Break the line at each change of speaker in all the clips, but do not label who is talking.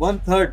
1/3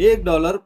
$1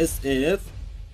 SAF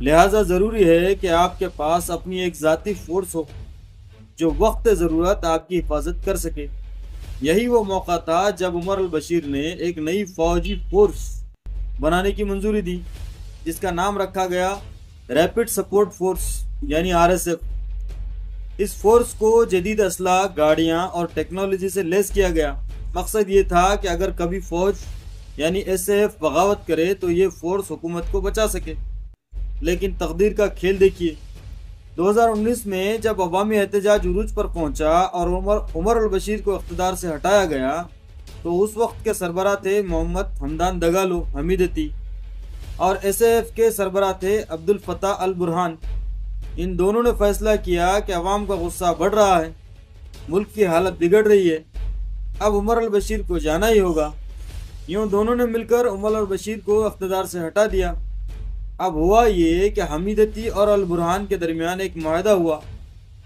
لہٰذا ضروری ہے کہ آپ کے پاس اپنی ایک ذاتی فورس ہو جو وقت ضرورت آپ کی حفاظت کر سکے۔ یہی وہ موقع تھا جب عمر البشیر نے ایک نئی فوجی فورس بنانے کی منظوری دی جس کا نام رکھا گیا ریپڈ سپورٹ فورس یعنی RSF۔ اس فورس کو جدید اسلحہ، گاڑیاں اور ٹیکنالوجی سے لیس کیا گیا۔ مقصد یہ تھا کہ اگر کبھی فوج یعنی SAF بغاوت کرے تو یہ فورس حکومت کو بچا سکے۔ لیکن تقدیر کا کھیل دیکھیے، 2019 میں جب عوامی احتجاج عروج پر پہنچا اور عمر البشیر کو اقتدار سے ہٹایا گیا تو اس وقت کے سربراہ تھے محمد حمدان دگالو حمیدتی اور SAF کے سربراہ تھے عبد الفتاح البرہان۔ ان دونوں نے فیصلہ کیا کہ عوام کا غصہ بڑھ رہا ہے، ملک کی حالت بگڑ رہی ہے، اب عمر البشیر کو جانا ہی ہوگا۔ یوں دونوں نے مل کر عمر البشیر کو اقتدار سے ہٹا دیا۔ اب ہوا یہ کہ حمیدتی اور البرہان کے درمیان ایک معاہدہ ہوا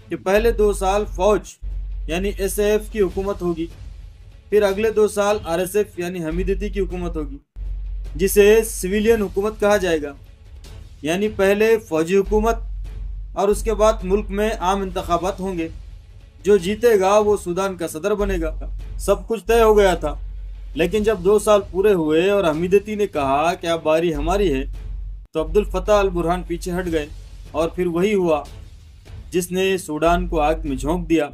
کہ پہلے 2 سال فوج یعنی SAF کی حکومت ہوگی، پھر اگلے 2 سال RSF یعنی حمیدتی کی حکومت ہوگی، جسے سویلین حکومت کہا جائے گا۔ یعنی پہلے فوجی حکومت اور اس کے بعد ملک میں عام انتخابات ہوں گے، جو جیتے گا وہ سودان کا صدر بنے گا۔ سب کچھ طے ہو گیا تھا، لیکن جب 2 سال پورے ہوئے اور حمیدتی نے کہا کہ اب باری ہماری ہے تو عبد الفتاح البرہان پیچھے ہٹ گئے اور پھر وہی ہوا جس نے سوڈان کو آگ میں جھونک دیا۔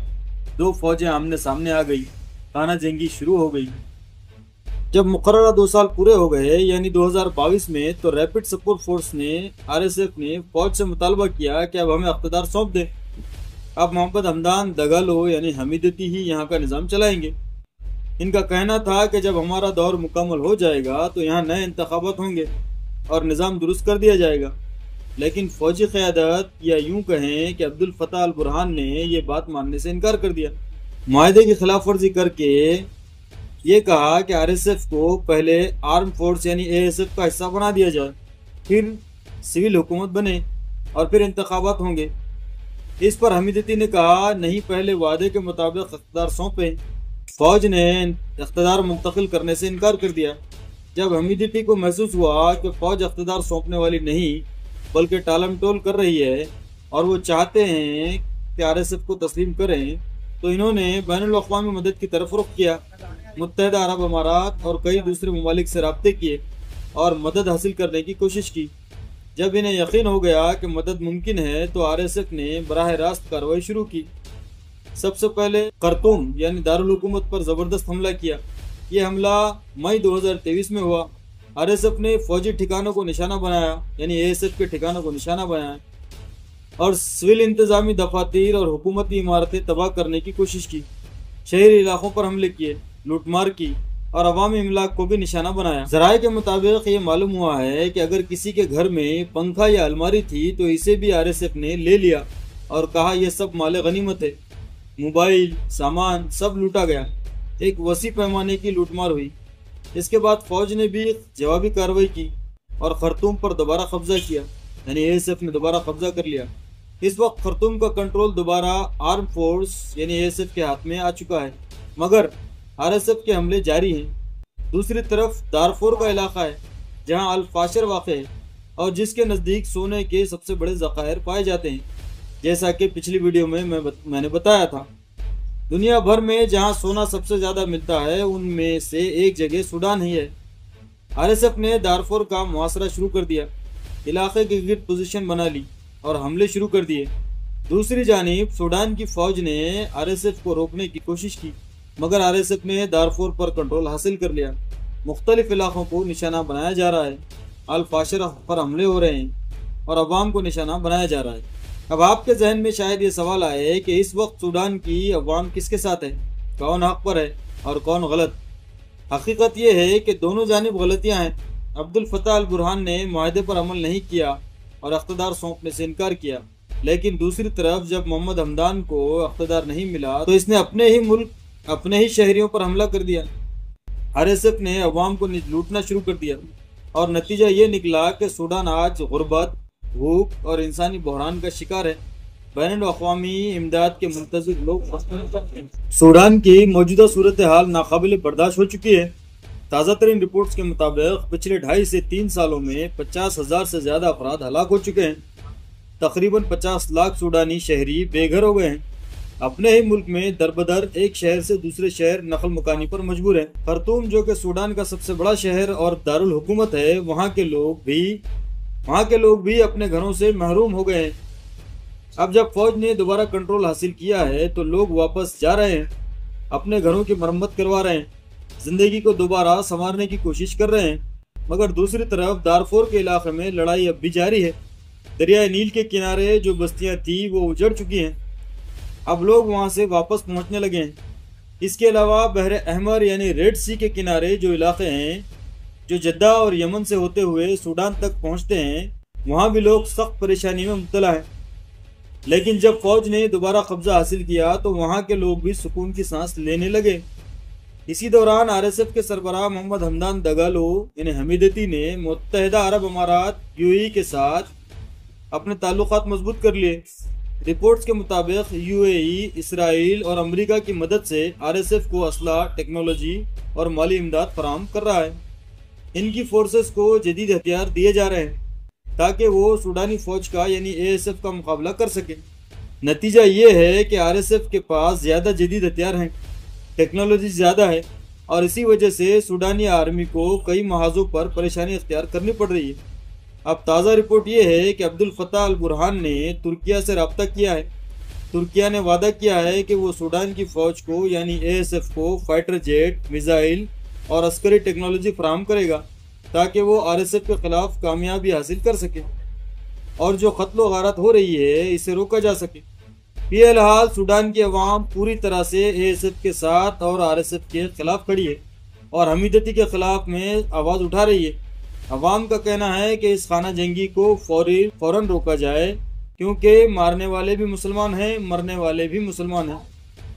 2 فوجیں آمنے سامنے آ گئی، خانہ جنگی شروع ہو گئی۔ جب مقررہ 2 سال پورے ہو گئے یعنی 2022 میں تو ریپڈ سپورٹ فورس نے RSF نے فوج سے مطالبہ کیا کہ اب ہمیں اقتدار سونپ دیں، اب محمد حمدان دگالو یعنی حمیدتی ہی یہاں کا نظام چلائیں گے۔ ان کا کہنا تھا کہ جب ہمارا دور مکمل ہو جائے گا تو یہاں نئے انتخابات ہوں گے اور نظام درست کر دیا جائے گا۔ لیکن فوجی قیادت یا یوں کہیں کہ عبد الفتاح البرہان نے یہ بات ماننے سے انکار کر دیا، معاہدے کی خلاف ورزی کر کے یہ کہا کہ RSF کو پہلے آرم فورس یعنی ASF کا حصہ بنا دیا جائے، پھر سول حکومت بنے اور پھر انتخابات ہوں گے۔ اس پر حمیدتی نے کہا نہیں، پہلے وعدے کے مطابق اقتدار سونپیں۔ فوج نے اقتدار منتقل کرنے سے انکار کر دیا۔ جب حمیدتی کو محسوس ہوا کہ فوج اقتدار سونپنے والی نہیں بلکہ ٹالم ٹول کر رہی ہے اور وہ چاہتے ہیں کہ RSF کو تسلیم کریں تو انہوں نے بین الاقوامی مدد کی طرف رخ کیا۔ متحدہ عرب امارات اور کئی دوسرے ممالک سے رابطے کیے اور مدد حاصل کرنے کی کوشش کی۔ جب انہیں یقین ہو گیا کہ مدد ممکن ہے تو RSF نے براہ راست کارروائی شروع کی۔ سب سے پہلے خرطوم یعنی دارالحکومت پر زبردست حملہ کیا۔ یہ حملہ مئی 2023 میں ہوا۔ RSF نے فوجی ٹھکانوں کو نشانہ بنایا یعنی ASF کے ٹھکانوں کو نشانہ بنایا اور سول انتظامی دفاتر اور حکومتی عمارتیں تباہ کرنے کی کوشش کی۔ شہری علاقوں پر حملے کیے، لوٹ مار کی اور عوامی املاک کو بھی نشانہ بنایا۔ ذرائع کے مطابق یہ معلوم ہوا ہے کہ اگر کسی کے گھر میں پنکھا یا الماری تھی تو اسے بھی RSF نے لے لیا اور کہا یہ سب مال غنیمت ہے۔ موبائل، سامان سب لوٹا گیا۔ ایک وسیع پیمانے کی لوٹ مار ہوئی۔ اس کے بعد فوج نے بھی جوابی کارروائی کی اور خرطوم پر دوبارہ قبضہ کیا، یعنی ASF نے دوبارہ قبضہ کر لیا۔ اس وقت خرطوم کا کنٹرول دوبارہ آرم فورس یعنی ASF کے ہاتھ میں آ چکا ہے، مگر RSF کے حملے جاری ہیں۔ دوسری طرف دارفور کا علاقہ ہے جہاں الفاشر واقع ہے اور جس کے نزدیک سونے کے سب سے بڑے ذخائر پائے جاتے ہیں، جیسا کہ پچھلی ویڈیو میں میں نے بتایا تھا۔ دنیا بھر میں جہاں سونا سب سے زیادہ ملتا ہے ان میں سے ایک جگہ سوڈان ہی ہے۔ RSF نے دارفور کا محاصرہ شروع کر دیا، علاقے کے گرد پوزیشن بنا لی اور حملے شروع کر دیے۔ دوسری جانب سوڈان کی فوج نے RSF کو روکنے کی کوشش کی، مگر RSF نے دارفور پر کنٹرول حاصل کر لیا۔ مختلف علاقوں کو نشانہ بنایا جا رہا ہے، الفاشر پر حملے ہو رہے ہیں اور عوام کو نشانہ بنایا جا رہا ہے۔ اب آپ کے ذہن میں شاید یہ سوال آئے کہ اس وقت سوڈان کی عوام کس کے ساتھ ہے، کون حق پر ہے اور کون غلط؟ حقیقت یہ ہے کہ دونوں جانب غلطیاں ہیں۔ عبد الفتاح البرہان نے معاہدے پر عمل نہیں کیا اور اقتدار سونپنے سے انکار کیا، لیکن دوسری طرف جب محمد حمدان کو اقتدار نہیں ملا تو اس نے اپنے ہی ملک، اپنے ہی شہریوں پر حملہ کر دیا۔ RSF نے عوام کو لوٹنا شروع کر دیا اور نتیجہ یہ نکلا کہ سوڈان آج غربت، بھوک اور انسانی بحران کا شکار ہے۔ بین الاقوامی امداد کے منتظر لوگ سوڈان کی موجودہ صورتحال ناقابل برداشت ہو چکی ہے۔ تازہ ترین رپورٹس کے مطابق پچھلے 2.5 سے 3 سالوں میں 50,000 سے زیادہ افراد ہلاک ہو چکے ہیں۔ تقریباً 50 لاکھ سوڈانی شہری بے گھر ہو گئے ہیں۔ اپنے ہی ملک میں دربدر ایک شہر سے دوسرے شہر نقل مکانی پر مجبور ہیں۔ خرطوم جو کہ سوڈان کا سب سے بڑا شہر اور دارالحکومت ہے، وہاں کے لوگ بھی اپنے گھروں سے محروم ہو گئے ہیں۔ اب جب فوج نے دوبارہ کنٹرول حاصل کیا ہے تو لوگ واپس جا رہے ہیں، اپنے گھروں کی مرمت کروا رہے ہیں، زندگی کو دوبارہ سنوارنے کی کوشش کر رہے ہیں۔ مگر دوسری طرف دارفور کے علاقے میں لڑائی اب بھی جاری ہے۔ دریائے نیل کے کنارے جو بستیاں تھیں وہ اجڑ چکی ہیں، اب لوگ وہاں سے واپس پہنچنے لگے ہیں۔ اس کے علاوہ بحر احمر یعنی ریڈ سی کے کنارے جو علاقے ہیں جو جدہ اور یمن سے ہوتے ہوئے سوڈان تک پہنچتے ہیں، وہاں بھی لوگ سخت پریشانی میں مبتلا ہیں۔ لیکن جب فوج نے دوبارہ قبضہ حاصل کیا تو وہاں کے لوگ بھی سکون کی سانس لینے لگے۔ اسی دوران RSF کے سربراہ محمد حمدان دگالو یعنی حمیدتی نے متحدہ عرب امارات UAE کے ساتھ اپنے تعلقات مضبوط کر لیے۔ رپورٹس کے مطابق UAE اسرائیل اور امریکہ کی مدد سے RSF کو اسلحہ، ٹیکنالوجی اور مالی امداد فراہم کر رہا ہے۔ ان کی فورسز کو جدید ہتھیار دیے جا رہے ہیں تاکہ وہ سوڈانی فوج کا یعنی ASF کا مقابلہ کر سکے۔ نتیجہ یہ ہے کہ RSF کے پاس زیادہ جدید ہتھیار ہیں، ٹیکنالوجی زیادہ ہے، اور اسی وجہ سے سوڈانی آرمی کو کئی محاذوں پر پریشانی اختیار کرنی پڑ رہی ہے۔ اب تازہ رپورٹ یہ ہے کہ عبدالفتاح البرہان نے ترکیہ سے رابطہ کیا ہے۔ ترکیہ نے وعدہ کیا ہے کہ وہ سوڈان کی فوج کو یعنی ASF کو فائٹر جیٹ، میزائل اور عسکری ٹیکنالوجی فراہم کرے گا تاکہ وہ RSF کے خلاف کامیابی حاصل کر سکے اور جو قتل و غارت ہو رہی ہے اسے روکا جا سکے۔ فی الحال سوڈان کی عوام پوری طرح سے ASF کے ساتھ اور RSF کے خلاف کھڑی ہے اور حمیدتی کے خلاف میں آواز اٹھا رہی ہے۔ عوام کا کہنا ہے کہ اس خانہ جنگی کو فوراً روکا جائے کیونکہ مارنے والے بھی مسلمان ہیں، مرنے والے بھی مسلمان ہیں۔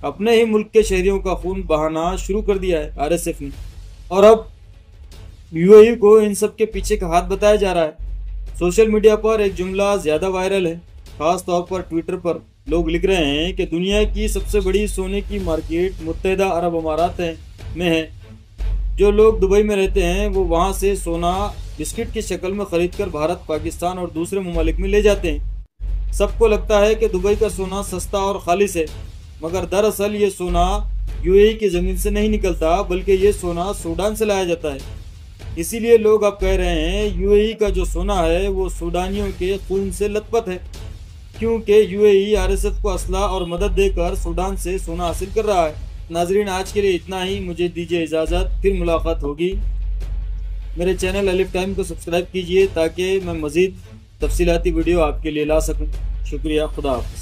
اپنے ہی ملک کے شہریوں کا خون بہانا شروع کر دیا ہے RSF نے، اور اب UAE کو ان سب کے پیچھے کا ہاتھ بتایا جا رہا ہے۔ سوشل میڈیا پر ایک جملہ زیادہ وائرل ہے، خاص طور پر ٹویٹر پر لوگ لکھ رہے ہیں کہ دنیا کی سب سے بڑی سونے کی مارکیٹ متحدہ عرب امارات میں ہے۔ جو لوگ دبئی میں رہتے ہیں وہ وہاں سے سونا بسکٹ کی شکل میں خرید کر بھارت، پاکستان اور دوسرے ممالک میں لے جاتے ہیں۔ سب کو لگتا ہے کہ دبئی کا سونا سستا اور خالص ہے، مگر دراصل یہ سونا UAE کی زمین سے نہیں نکلتا بلکہ یہ سونا سوڈان سے لایا جاتا ہے۔ اسی لیے لوگ اب کہہ رہے ہیں UAE کا جو سونا ہے وہ سوڈانیوں کے خون سے لت پت ہے، کیونکہ UAE RSF کو اسلحہ اور مدد دے کر سوڈان سے سونا حاصل کر رہا ہے۔ ناظرین، آج کے لیے اتنا ہی، مجھے دیجیے اجازت، پھر ملاقات ہوگی۔ میرے چینل الف ٹائم کو سبسکرائب کیجیے تاکہ میں مزید تفصیلاتی ویڈیو آپ کے لیے لا سکوں۔ شکریہ، خدا حافظ۔